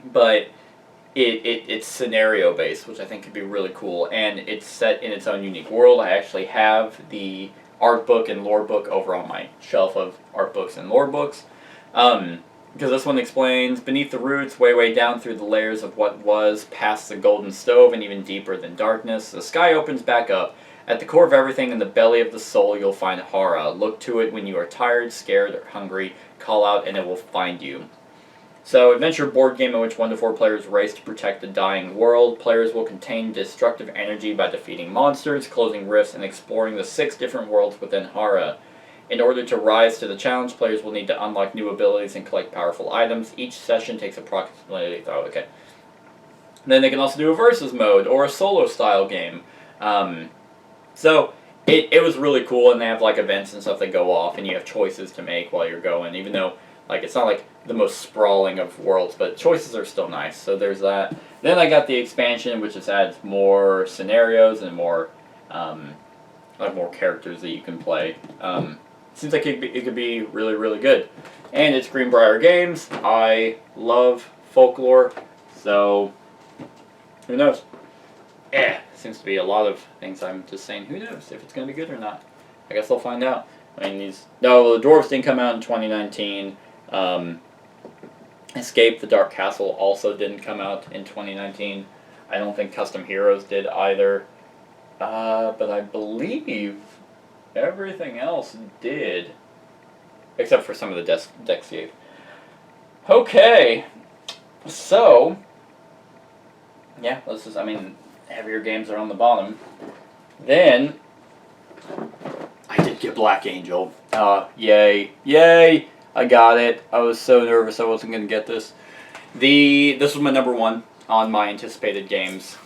Speaker 2: but it's scenario based, which I think could be really cool, and it's set in its own unique world. I actually have the art book and lore book over on my shelf of art books and lore books. Because this one explains, beneath the roots, way down through the layers of what was, past the golden stove and even deeper than darkness, the sky opens back up. At the core of everything, in the belly of the soul, you'll find horror. Look to it when you are tired, scared, or hungry. Call out and it will find you. So, adventure board game in which 1 to 4 players race to protect the dying world. Players will contain destructive energy by defeating monsters, closing rifts, and exploring the 6 different worlds within horror. In order to rise to the challenge, players will need to unlock new abilities and collect powerful items. Each session takes approximately... Oh, okay. Then they can also do a versus mode or a solo style game. So it was really cool, and they have events and stuff that go off, and you have choices to make while you're going, even though it's not the most sprawling of worlds, but choices are still nice. So there's that. Then I got the expansion, which just adds more scenarios and more more characters that you can play. Seems like it could be really, really good. And it's Greenbrier Games. I love Folklore, so who knows? Seems to be a lot of things I'm just saying, who knows if it's going to be good or not. I guess I'll find out. I mean, the Dwarves didn't come out in 2019. Escape the Dark Castle also didn't come out in 2019. I don't think Custom Heroes did either. But I believe everything else did, except for some of the decks gave. Okay, so yeah, heavier games are on the bottom. Then I did get Black Angel. Yay! I got it. I was so nervous I wasn't gonna get this. This was my number 1 on my anticipated games.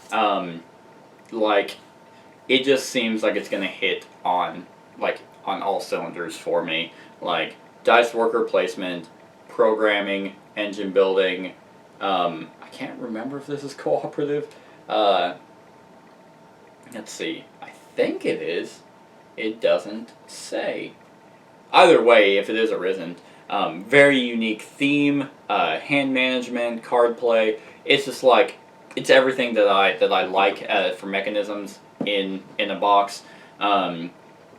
Speaker 2: it just seems like it's gonna hit on all cylinders for me. Like dice worker placement, programming, engine building. I can't remember if this is cooperative. Let's see. I think it is. It doesn't say. Either way, if it is or isn't, very unique theme, hand management, card play. It's just like it's everything that I like for mechanisms in a box.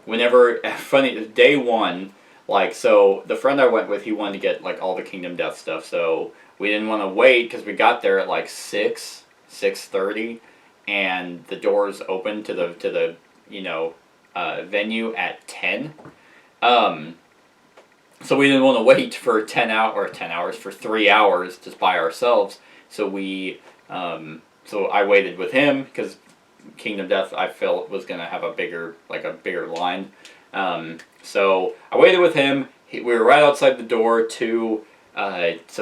Speaker 2: Whenever funny day one, like so the friend I went with, he wanted to get like all the Kingdom Death stuff, so we didn't want to wait because we got there at like 6:30, and the doors opened to the venue at 10. So we didn't want to wait for 10 hours for 3 hours just by ourselves. So so I waited with him because Kingdom Death I felt was gonna have a bigger line. So I waited with him. We were right outside the door so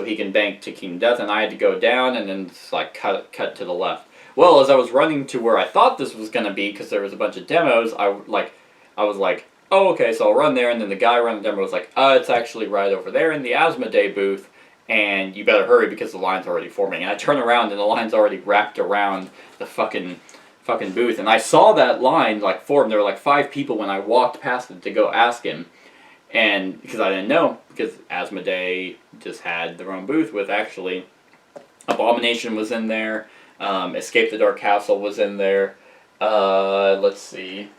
Speaker 2: he can bank to Kingdom Death, and I had to go down and then just like cut to the left. Well, as I was running to where I thought this was gonna be, because there was a bunch of demos, I was like, oh, okay, so I'll run there, and then the guy running the demo was like, it's actually right over there in the Asmodee booth, and you better hurry because the line's already forming. And I turn around, and the line's already wrapped around the fucking booth, and I saw that line like form. There were like 5 people when I walked past it to go ask him, and because I didn't know, because Asmodee just had their own booth with actually Abomination was in there, Escape the Dark Castle was in there, let's see,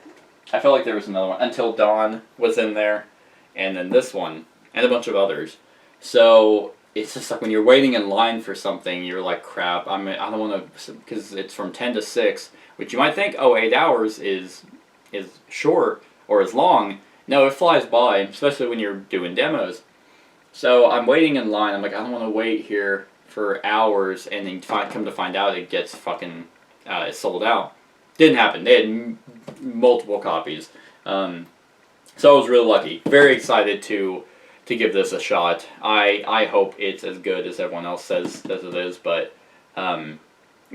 Speaker 2: I felt like there was another one, Until Dawn was in there, and then this one, and a bunch of others. So it's just like when you're waiting in line for something, you're like, crap, I don't want to, because it's from 10 to 6, which you might think, 8 hours is short or is long. No, it flies by, especially when you're doing demos. So I'm waiting in line. I'm like, I don't want to wait here for hours, and then come to find out it gets fucking sold out. Didn't happen. They had multiple copies. So I was really lucky. Very excited to give this a shot. I hope it's as good as everyone else says it is, but in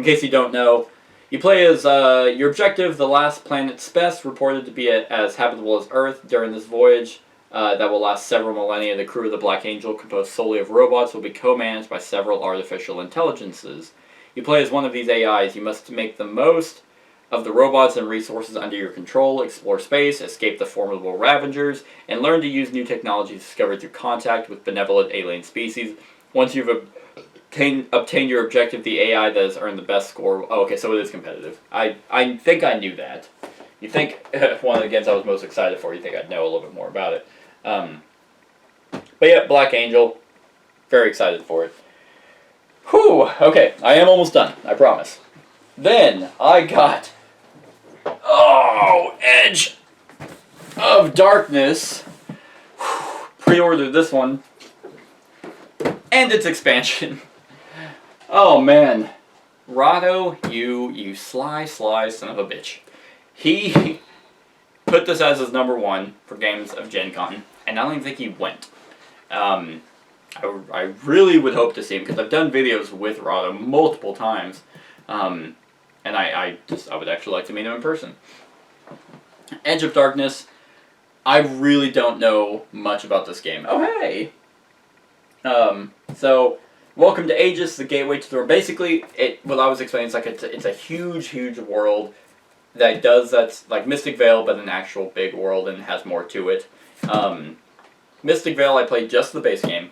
Speaker 2: case you don't know, you play as your objective, the last planet Spes, reported to be as habitable as Earth. During this voyage that will last several millennia, the crew of the Black Angel, composed solely of robots, will be co-managed by several artificial intelligences. You play as one of these AIs. You must make the most of the robots and resources under your control, explore space, escape the formidable Ravengers, and learn to use new technologies discovered through contact with benevolent alien species. Once you've obtained your objective, the AI that has earned the best score... Oh, okay, so it is competitive. I think I knew that. You think one of the games I was most excited for, you think I'd know a little bit more about it. But yeah, Black Angel, very excited for it. Whew, okay, I am almost done, I promise. Then I got... Edge of Darkness. Pre-ordered this one. And its expansion. Oh man. Rahdo, you sly son of a bitch. He put this as his #1 for games of Gen Con, and I don't even think he went. I really would hope to see him, because I've done videos with Rahdo multiple times. And I would actually like to meet him in person. Edge of Darkness, I really don't know much about this game. Oh, hey! So, welcome to Aegis, the gateway to the world. Basically, what I was explaining is like it's a huge world that's like Mystic Vale, but an actual big world, and has more to it. Mystic Vale, I played just the base game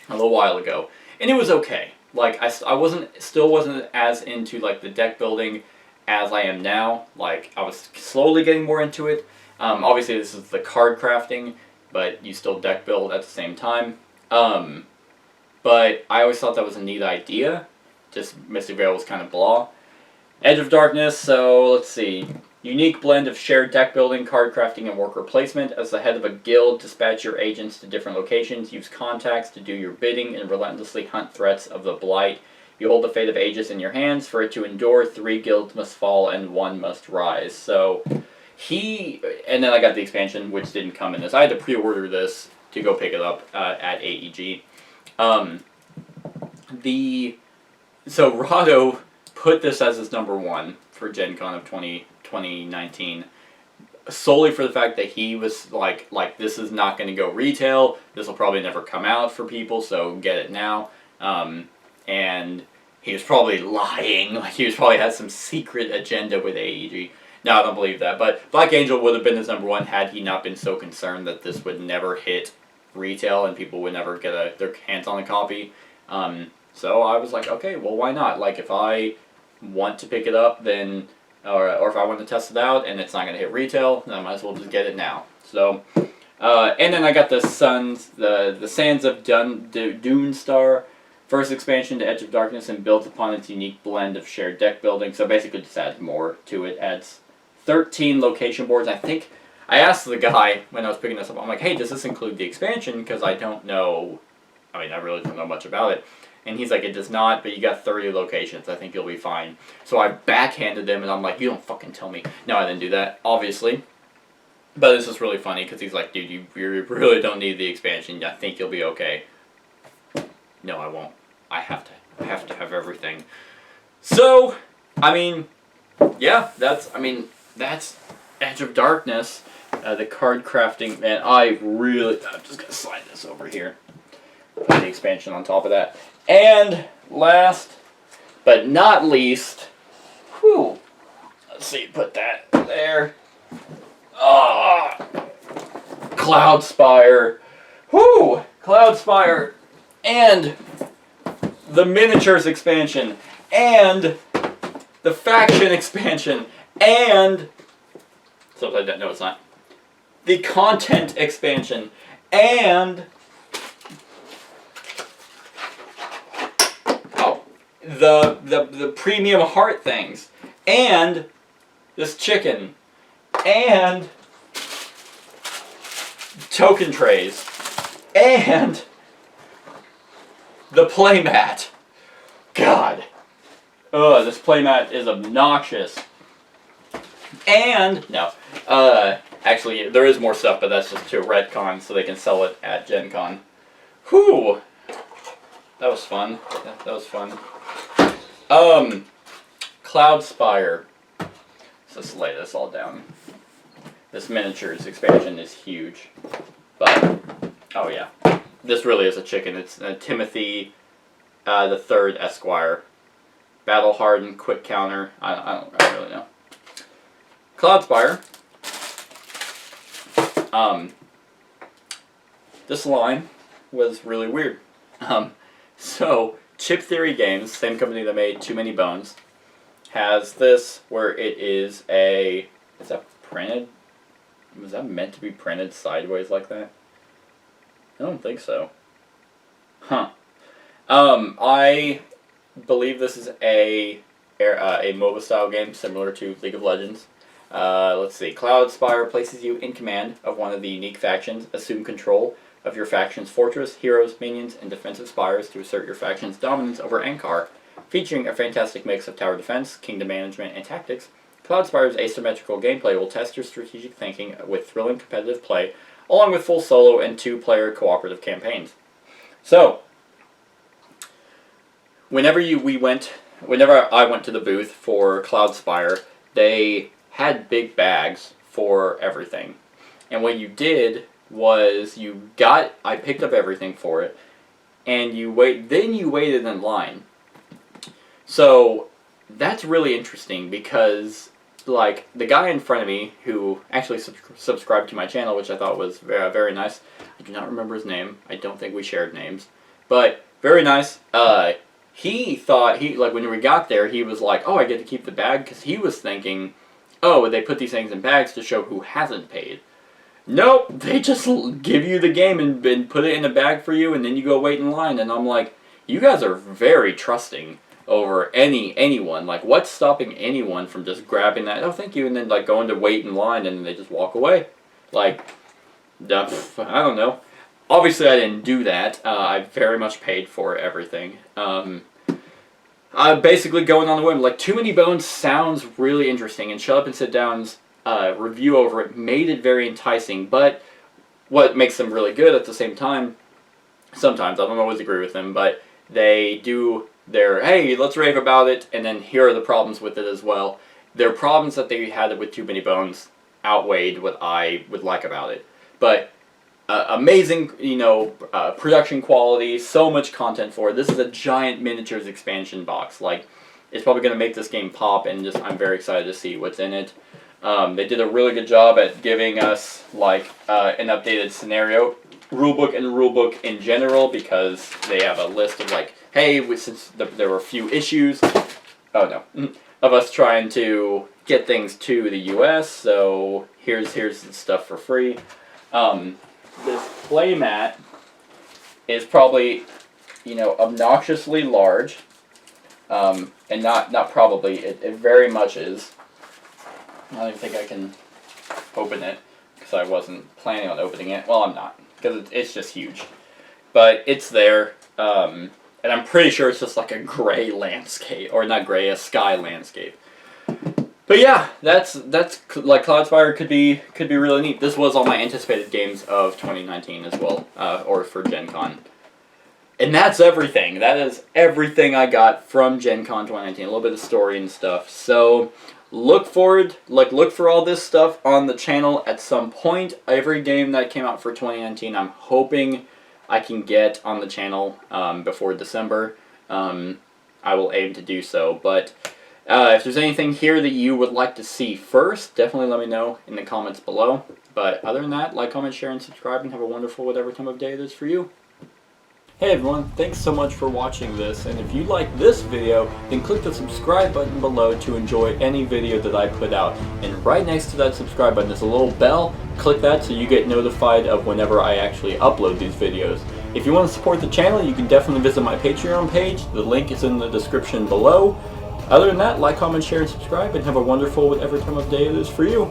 Speaker 2: a little while ago, and it was okay. Like, I still wasn't as into, like, the deck building as I am now. Like, I was slowly getting more into it. Obviously, this is the card crafting, but you still deck build at the same time. But I always thought that was a neat idea. Just Mystic Vale was kind of blah. Edge of Darkness, so let's see. Unique blend of shared deck building, card crafting, and worker placement. As the head of a guild, dispatch your agents to different locations, use contacts to do your bidding, and relentlessly hunt threats of the Blight. You hold the fate of Aegis in your hands. For it to endure, 3 guilds must fall and 1 must rise. So, and then I got the expansion, which didn't come in this. I had to pre-order this to go pick it up at AEG. So Rahdo put this as his #1 for Gen Con of 2020. 2019, solely for the fact that he was like this is not going to go retail. This will probably never come out for people, so get it now. And he was probably lying. Like he was probably had some secret agenda with AEG. No, I don't believe that. But Black Angel would have been his #1 had he not been so concerned that this would never hit retail and people would never get their hands on a copy. So I was like, okay, well, why not? Like, if I want to pick it up, then, or if I want to test it out and it's not going to hit retail, then I might as well just get it now. So, and then I got the Sands of Dunestar, first expansion to Edge of Darkness, and builds upon its unique blend of shared deck building. So basically just adds more to it. Adds 13 location boards. I think, I asked the guy when I was picking this up, I'm like, hey, does this include the expansion? Because I don't know, I really don't know much about it. And he's like, it does not, but you got 30 locations. I think you'll be fine. So I backhanded him, and I'm like, you don't fucking tell me. No, I didn't do that, obviously. But this is really funny, because he's like, dude, you really don't need the expansion. I think you'll be okay. No, I won't. I have to have everything. So, yeah, that's Edge of Darkness. The card crafting, man, I'm just going to slide this over here. Put the expansion on top of that. And last but not least, let's see, put that there. Cloudspire. Cloudspire. And the miniatures expansion. And the faction expansion. And something like that. No, it's not. The content expansion. And the premium heart things, and this chicken, and token trays, and the playmat. God. This playmat is obnoxious. And, no, actually, there is more stuff, but that's just to retcon so they can sell it at Gen Con. Whew. That was fun. That was fun. Cloudspire. Let's just lay this all down. This miniatures expansion is huge. But, oh yeah. This really is a chicken. It's Timothy the Third Esquire. Battle hardened, quick counter. I don't really know. Cloudspire. This line was really weird. So, Chip Theory Games, same company that made Too Many Bones, has this where it is a... Is that printed? Was that meant to be printed sideways like that? I don't think so. Huh. I believe this is a MOBA style game similar to League of Legends. Let's see. Cloudspire places you in command of one of the unique factions. Assume control of your faction's fortress, heroes, minions, and defensive spires to assert your faction's dominance over Ankar. Featuring a fantastic mix of tower defense, kingdom management, and tactics, Cloudspire's asymmetrical gameplay will test your strategic thinking with thrilling competitive play, along with full solo and 2-player cooperative campaigns. So, whenever I went to the booth for Cloudspire, they had big bags for everything. And what you did was I picked up everything for it, and you waited in line. So that's really interesting because, like, the guy in front of me who actually subscribed to my channel, which I thought was very, very nice. I do not remember his name. I don't think we shared names, but very nice. He thought when we got there, he was like, "Oh, I get to keep the bag," because he was thinking, "Oh, they put these things in bags to show who hasn't paid." Nope, they just give you the game and put it in a bag for you, and then you go wait in line. And I'm like, you guys are very trusting over anyone. Like, what's stopping anyone from just grabbing that? Oh, thank you, and then like going to wait in line, and then they just walk away. Like, I don't know. Obviously, I didn't do that. I very much paid for everything. Basically going on the whim. Like, Too Many Bones sounds really interesting, and Shut Up and Sit Down's review over it made it very enticing, but what makes them really good at the same time, sometimes, I don't always agree with them, but they do their, hey, let's rave about it, and then here are the problems with it as well. Their problems that they had with Too Many Bones outweighed what I would like about it. But amazing, production quality, so much content for it. This is a giant miniatures expansion box. Like, it's probably going to make this game pop, and I'm very excited to see what's in it. They did a really good job at giving us, like, an updated scenario rulebook and rulebook in general, because they have a list of, like, hey, since there were a few issues, of us trying to get things to the US, so here's the stuff for free. This playmat is probably, obnoxiously large, and not probably, it very much is. I don't even think I can open it, because I wasn't planning on opening it. Well, I'm not, because it's just huge. But it's there, and I'm pretty sure it's just like a gray landscape, or not gray, a sky landscape. But yeah, that's like Cloudspire could be really neat. This was all my anticipated games of 2019 as well, or for Gen Con. And that's everything. That is everything I got from Gen Con 2019. A little bit of story and stuff. So look for all this stuff on the channel at some point. Every game that came out for 2019, I'm hoping I can get on the channel before December. I will aim to do so, but if there's anything here that you would like to see first, definitely let me know in the comments below. But other than that, like, comment, share, and subscribe, and have a wonderful whatever time of day it is for you. Hey everyone, thanks so much for watching this, and if you like this video, then click the subscribe button below to enjoy any video that I put out. And right next to that subscribe button is a little bell. Click that so you get notified of whenever I actually upload these videos. If you want to support the channel, you can definitely visit my Patreon page. The link is in the description below. Other than that, like, comment, share, and subscribe, and have a wonderful whatever time of day it is for you.